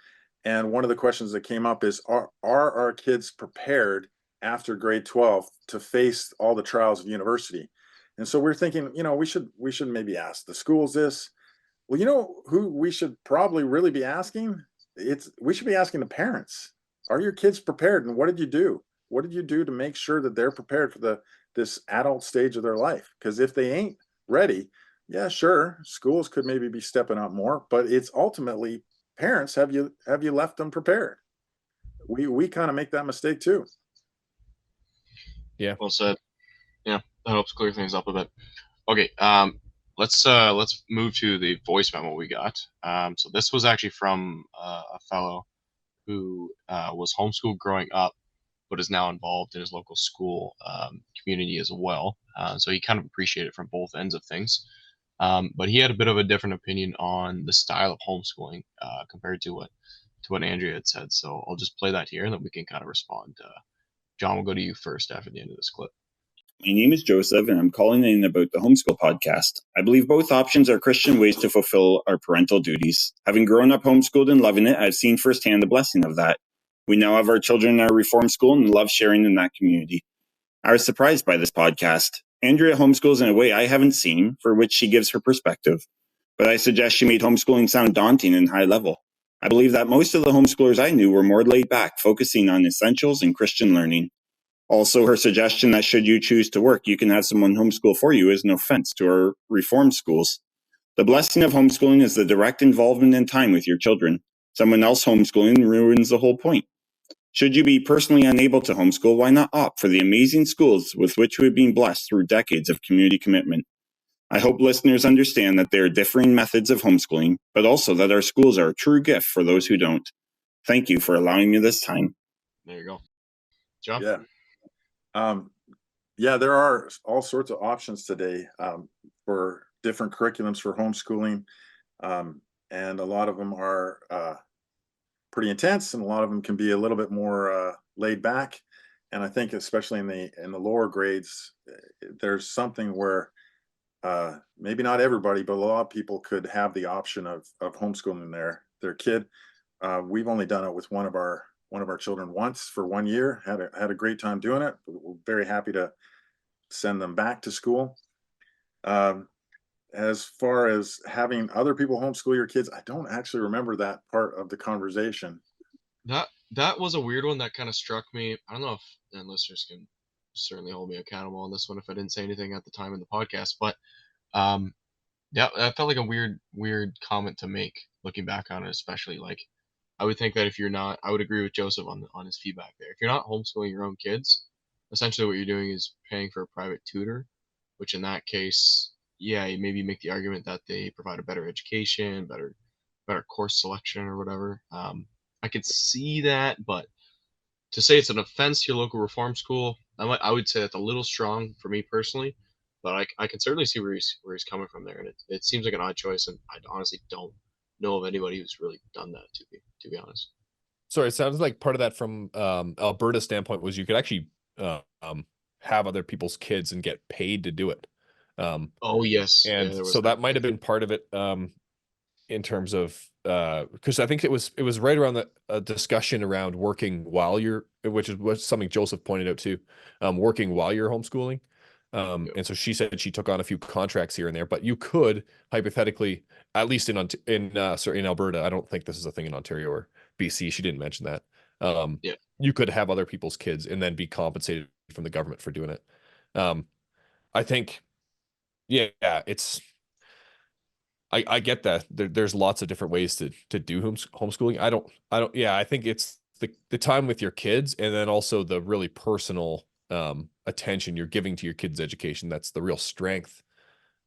and one of the questions that came up is, are our kids prepared after grade 12 to face all the trials of university? And so we're thinking, we should maybe ask the schools this. Well, who we should probably really be asking? We should be asking the parents. Are your kids prepared, and what did you do? What did you do to make sure that they're prepared for this adult stage of their life? Because if they ain't ready, yeah, sure, schools could maybe be stepping up more, but it's ultimately parents. Have you left them prepared? We kind of make that mistake too. Yeah. Well said. Yeah, that helps clear things up a bit. Okay, let's move to the voice memo we got. So this was actually from a fellow who was homeschooled growing up, but is now involved in his local school community as well. So he kind of appreciated it from both ends of things. But he had a bit of a different opinion on the style of homeschooling compared to what Andrea had said. So I'll just play that here, and then we can kind of respond. John, we'll go to you first after the end of this clip. My name is Joseph, and I'm calling in about the Homeschool podcast. I believe both options are Christian ways to fulfill our parental duties. Having grown up homeschooled and loving it, I've seen firsthand the blessing of that. We now have our children in our reform school and love sharing in that community. I was surprised by this podcast. Andrea homeschools in a way I haven't seen, for which she gives her perspective. But I suggest she made homeschooling sound daunting and high level. I believe that most of the homeschoolers I knew were more laid back, focusing on essentials and Christian learning. Also, her suggestion that should you choose to work, you can have someone homeschool for you is no offense to our reform schools. The blessing of homeschooling is the direct involvement in time with your children. Someone else homeschooling ruins the whole point. Should you be personally unable to homeschool, why not opt for the amazing schools with which we've been blessed through decades of community commitment? I hope listeners understand that there are differing methods of homeschooling, but also that our schools are a true gift for those who don't. Thank you for allowing me this time. There you go. John? Yeah, there are all sorts of options today for different curriculums for homeschooling, and a lot of them are pretty intense, and a lot of them can be a little bit more laid back. And I think especially in the lower grades, there's something where maybe not everybody, but a lot of people could have the option of homeschooling their kid. We've only done it with one of our children once for 1 year. Had a great time doing it. We're very happy to send them back to school. As far as having other people homeschool your kids, I don't actually remember that part of the conversation. That was a weird one that kind of struck me. I don't know if and listeners can certainly hold me accountable on this one if I didn't say anything at the time in the podcast, but yeah, that felt like a weird comment to make looking back on it, especially like I would think that if you're not, I would agree with Joseph on his feedback there. If you're not homeschooling your own kids, essentially what you're doing is paying for a private tutor, which in that case, yeah, you maybe make the argument that they provide a better education, better course selection or whatever. I could see that, but to say it's an offense to your local reform school, I would say that's a little strong for me personally. But I can certainly see where he's coming from there, and it seems like an odd choice, and I honestly don't know of anybody who's really done that to be honest. Sorry, it sounds like part of that from Alberta's standpoint was you could actually have other people's kids and get paid to do it. Oh yes, and yeah, so that might have been part of it in terms of because I think it was right around the discussion around working while you're, which was something Joseph pointed out too, working while you're homeschooling. And so she said she took on a few contracts here and there, but you could hypothetically, at least in Alberta, I don't think this is a thing in Ontario or BC. She didn't mention that. You could have other people's kids and then be compensated from the government for doing it. I think, yeah, it's. I get that there's lots of different ways to do homeschooling. I don't. Yeah, I think it's the time with your kids, and then also the really personal attention you're giving to your kids' education. That's the real strength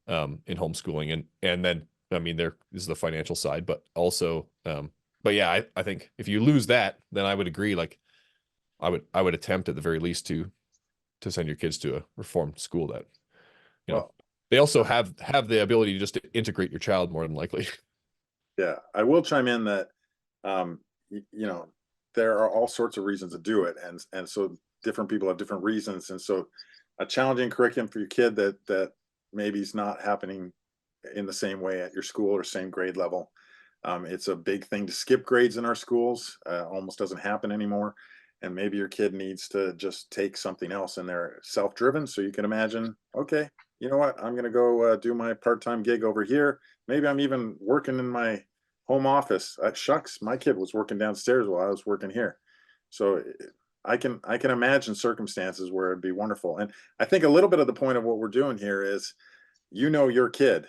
in homeschooling. And then I mean there is the financial side, but also but yeah, I think if you lose that, then I would agree. Like I would attempt at the very least to send your kids to a reformed school that know. They also have the ability to just integrate your child more than likely. Yeah, I will chime in that there are all sorts of reasons to do it, and so different people have different reasons, and so a challenging curriculum for your kid that maybe is not happening in the same way at your school or same grade level. It's a big thing to skip grades in our schools. Almost doesn't happen anymore. And maybe your kid needs to just take something else, and they're self-driven. So you can imagine, okay, you know what? I'm going to go do my part-time gig over here. Maybe I'm even working in my home office. Shucks, my kid was working downstairs while I was working here. So I can imagine circumstances where it'd be wonderful. And I think a little bit of the point of what we're doing here is, your kid.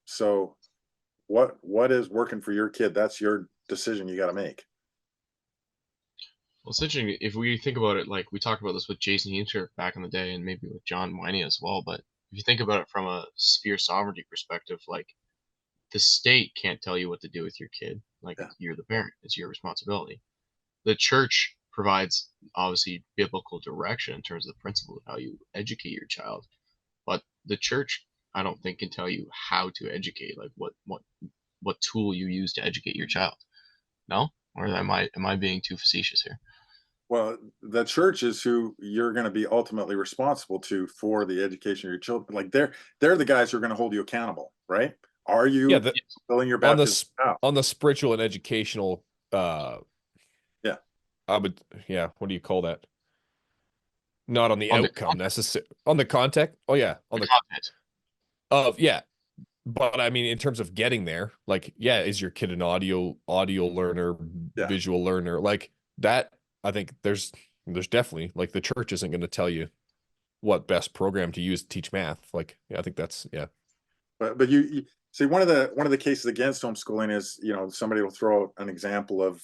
So what is working for your kid? That's your decision you got to make. Well, it's interesting if we think about it, like we talked about this with Jason Heemsker back in the day, and maybe with John Winey as well. But if you think about it from a sphere sovereignty perspective, like the state can't tell you what to do with your kid. Like, Yeah. you're the parent; it's your responsibility. The church provides obviously biblical direction in terms of the principle of how you educate your child, but the church, I don't think, can tell you how to educate, like what tool you use to educate your child. No, or am I being too facetious here? Well, the church is who you're going to be ultimately responsible to for the education of your children. Like they're the guys who are going to hold you accountable, right? Are Yeah, you fulfilling your on baptism vow? on the spiritual and educational, Yeah. I would, yeah, what do you call that? Not on the On the outcome necessary, on the context. Oh yeah, on the content. yeah. But I mean, in terms of getting there, like, yeah, is your kid an audio learner, Yeah. visual learner, like that? I think there's definitely, like, the church isn't going to tell you what best program to use to teach math. Like, yeah, I think that's, yeah. But you see, one of the cases against homeschooling is, somebody will throw out an example of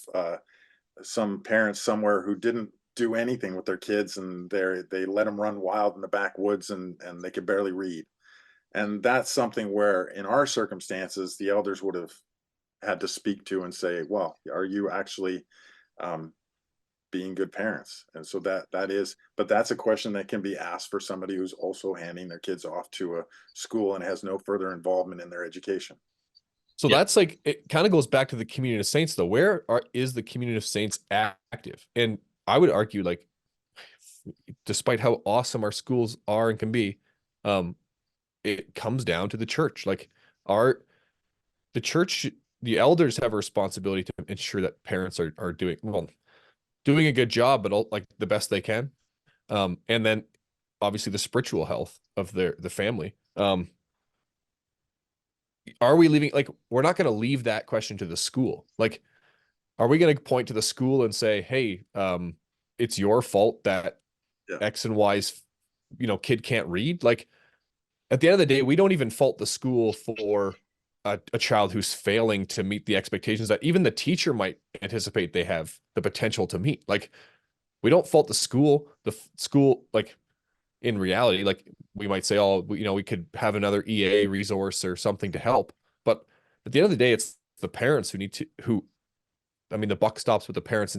some parents somewhere who didn't do anything with their kids, and they let them run wild in the backwoods, and they could barely read. And that's something where, in our circumstances, the elders would have had to speak to and say, well, are you actually um, being good parents? And so but that's a question that can be asked for somebody who's also handing their kids off to a school and has no further involvement in their education. So Yeah. that's like, it kind of goes back to the community of saints, though. Is the community of saints active? And I would argue, like, despite how awesome our schools are and can be, it comes down to the church. Like, the church, the elders have a responsibility to ensure that parents are doing a good job, but like the best they can. And then obviously the spiritual health of the family. Are we leaving, like, we're not going to leave that question to the school. Like, are we going to point to the school and say, hey, it's your fault that Yeah. X and Y's, kid can't read? Like, at the end of the day, we don't even fault the school for a child who's failing to meet the expectations that even the teacher might anticipate they have the potential to meet. Like, we don't fault the school. The school, like, in reality, like, we might say, oh, we could have another EA resource or something to help. But at the end of the day, it's the parents I mean, the buck stops with the parents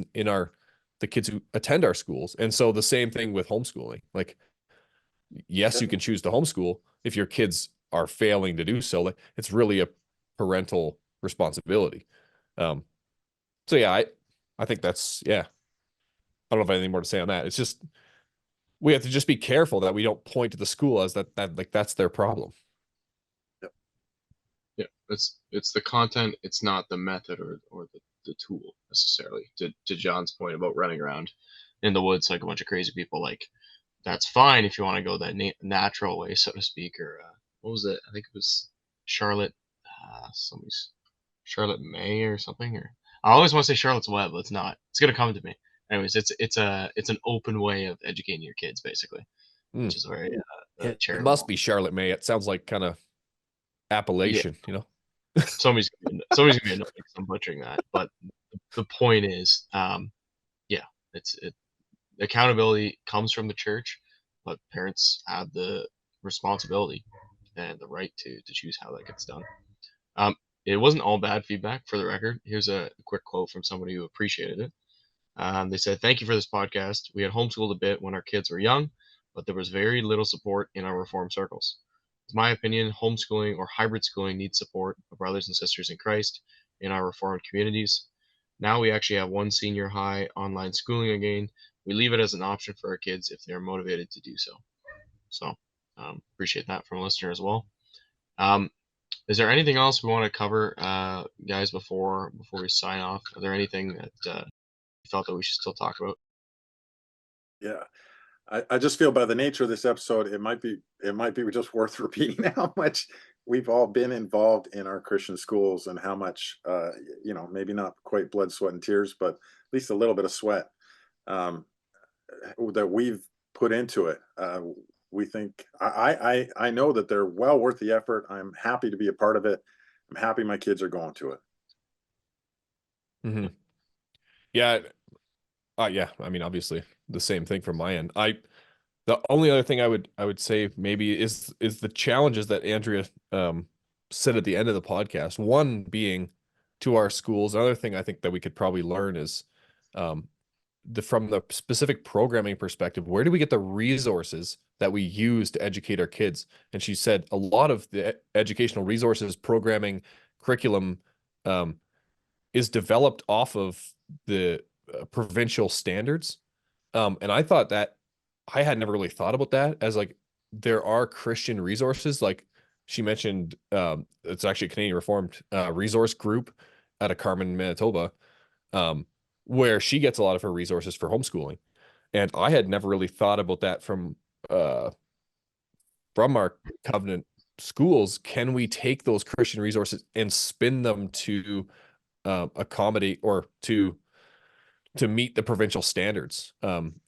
the kids who attend our schools. And so the same thing with homeschooling. Like, yes, you can choose to homeschool if your kids are failing to do so. Like, it's really a parental responsibility. So yeah, I think that's, yeah. I don't know if I have anything more to say on that. It's just, we have to just be careful that we don't point to the school as that like that's their problem. Yeah, it's the content. It's not the method or the tool necessarily. To John's point about running around in the woods like a bunch of crazy people, like, that's fine if you want to go that natural way, so to speak. Or what was it? I think it was Charlotte, somebody's Charlotte May or something. Or I always want to say Charlotte's Web, but it's not. It's gonna come to me. Anyways, it's an open way of educating your kids, basically, which is very It charitable. must be Charlotte May. It sounds like kind of Appalachian, Somebody's gonna be annoyed because I'm butchering that. But the point is, yeah, accountability comes from the church, but parents have the responsibility and the right to choose how that gets done. It wasn't all bad feedback, for the record. Here's a quick quote from somebody who appreciated it. They said, "Thank you for this podcast. We had homeschooled a bit when our kids were young, but there was very little support in our reform circles. In my opinion, homeschooling or hybrid schooling needs support of brothers and sisters in Christ in our reformed communities. Now we actually have one senior high online schooling again. We leave it as an option for our kids if they're motivated to do so." So, appreciate that from a listener as well. Is there anything else we want to cover, guys, before we sign off? Is there anything that you felt that we should still talk about? Yeah. I just feel by the nature of this episode, it might be just worth repeating how much we've all been involved in our Christian schools, and how much, maybe not quite blood, sweat, and tears, but at least a little bit of sweat that we've put into it. We think I know that they're well worth the effort. I'm happy to be a part of it. I'm happy my kids are going to it. Mm-hmm. Yeah. Yeah. I mean, obviously the same thing from my end. The only other thing I would say maybe is the challenges that Andrea said at the end of the podcast. One being to our schools. Another thing I think that we could probably learn is from the specific programming perspective, where do we get the resources that we use to educate our kids? And she said a lot of the educational resources, programming, curriculum is developed off of the provincial standards. And I thought that I had never really thought about that as like there are Christian resources. Like she mentioned, it's actually a Canadian Reformed resource group out of Carmen, Manitoba, where she gets a lot of her resources for homeschooling. And I had never really thought about that from our covenant schools. Can we take those Christian resources and spin them to accommodate or to meet the provincial standards?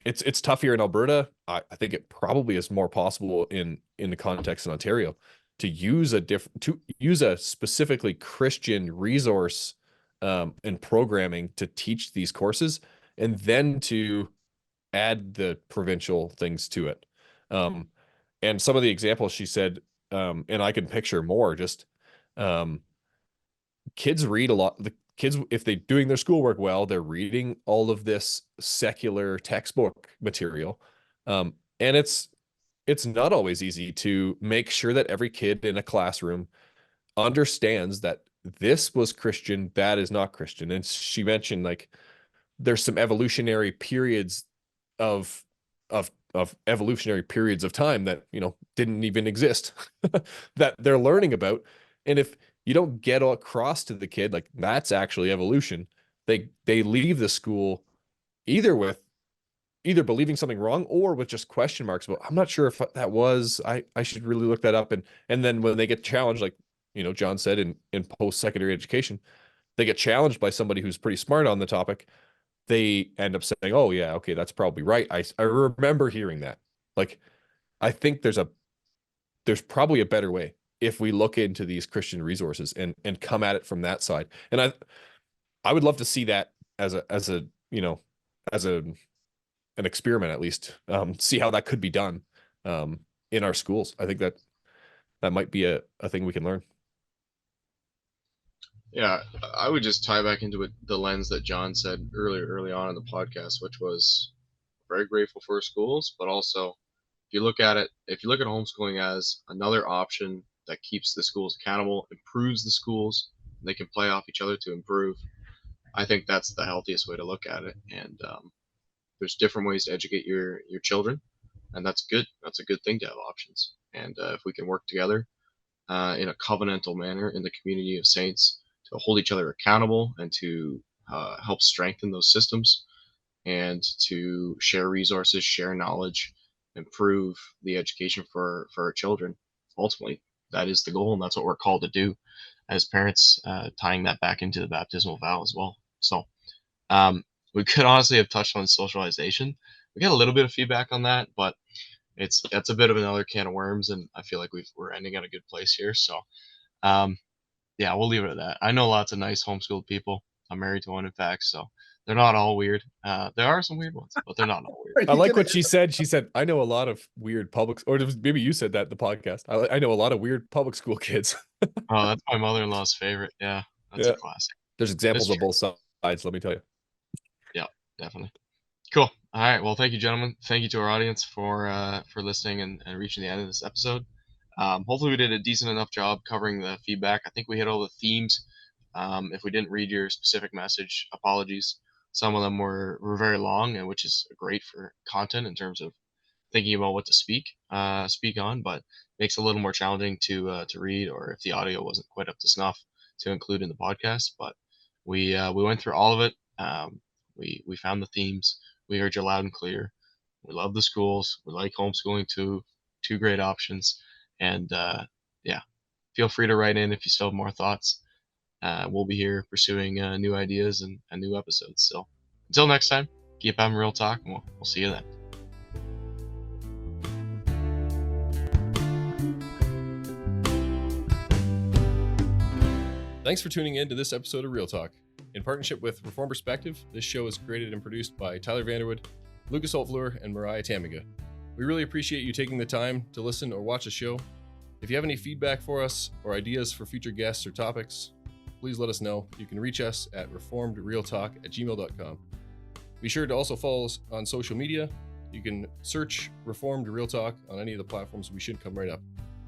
It's tough here in Alberta. I think it probably is more possible in the context in Ontario to use a specifically Christian resource and programming to teach these courses, and then to add the provincial things to it. And some of the examples she said, and I can picture more, just kids read a lot. The kids, if they're doing their schoolwork well, they're reading all of this secular textbook material. And it's not always easy to make sure that every kid in a classroom understands that this was Christian, that is not Christian. And she mentioned like there's some evolutionary periods of evolutionary periods of time that, you know, didn't even exist that they're learning about. And if you don't get across to the kid like that's actually evolution, they leave the school either believing something wrong or with just question marks. But I'm not sure if that was, I should really look that up. And then when they get challenged, like, you know, John said in post-secondary education, they get challenged by somebody who's pretty smart on the topic. They end up saying, oh yeah, okay, that's probably right. I remember hearing that. Like, I think there's probably a better way if we look into these Christian resources and come at it from that side. And I would love to see that as a you know, as an experiment, at least, see how that could be done in our schools. I think that might be a thing we can learn. Yeah, I would just tie back into the lens that John said early on in the podcast, which was very grateful for schools, but also if you look at homeschooling as another option that keeps the schools accountable, improves the schools, they can play off each other to improve. I think that's the healthiest way to look at it. And there's different ways to educate your children, and that's good. That's a good thing to have options. And if we can work together in a covenantal manner in the community of saints to hold each other accountable and to help strengthen those systems and to share resources, share knowledge, improve the education for our children. Ultimately, that is the goal, and that's what we're called to do as parents, tying that back into the baptismal vow as well. So we could honestly have touched on socialization. We got a little bit of feedback on that, but it's a bit of another can of worms, and I feel like we're ending at a good place here. So yeah, we'll leave it at that. I know lots of nice homeschooled people. I'm married to one, in fact, so they're not all weird. There are some weird ones, but they're not all weird. I like what she said. She said, I know a lot of weird or maybe you said that in the podcast. I know a lot of weird public school kids. Oh, that's my mother-in-law's favorite. Yeah, that's a classic. There's examples of both sides, let me tell you. Yeah, definitely. Cool. All right. Well, thank you, gentlemen. Thank you to our audience for listening and reaching the end of this episode. Hopefully we did a decent enough job covering the feedback. I think we hit all the themes. If we didn't read your specific message, apologies. Some of them were very long, and which is great for content in terms of thinking about what to speak on, but makes it a little more challenging to read, or if the audio wasn't quite up to snuff, to include in the podcast. But we went through all of it. We found the themes. We heard you loud and clear. We love the schools. We like homeschooling too. Two great options. And yeah, feel free to write in if you still have more thoughts. We'll be here pursuing new ideas and new episodes. So until next time, keep having real talk, and we'll see you then. Thanks for tuning in to this episode of Real Talk. In partnership with Reform Perspective, this show is created and produced by Tyler Vanderwood, Lucas Holtfleur, and Mariah Tamiga. We really appreciate you taking the time to listen or watch the show. If you have any feedback for us or ideas for future guests or topics, please let us know. You can reach us at reformedrealtalk@gmail.com. Be sure to also follow us on social media. You can search Reformed Real Talk on any of the platforms. We should come right up.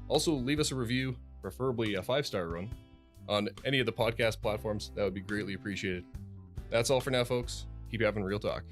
Also, leave us a review, preferably a 5-star run, on any of the podcast platforms. That would be greatly appreciated. That's all for now, folks. Keep having real talk.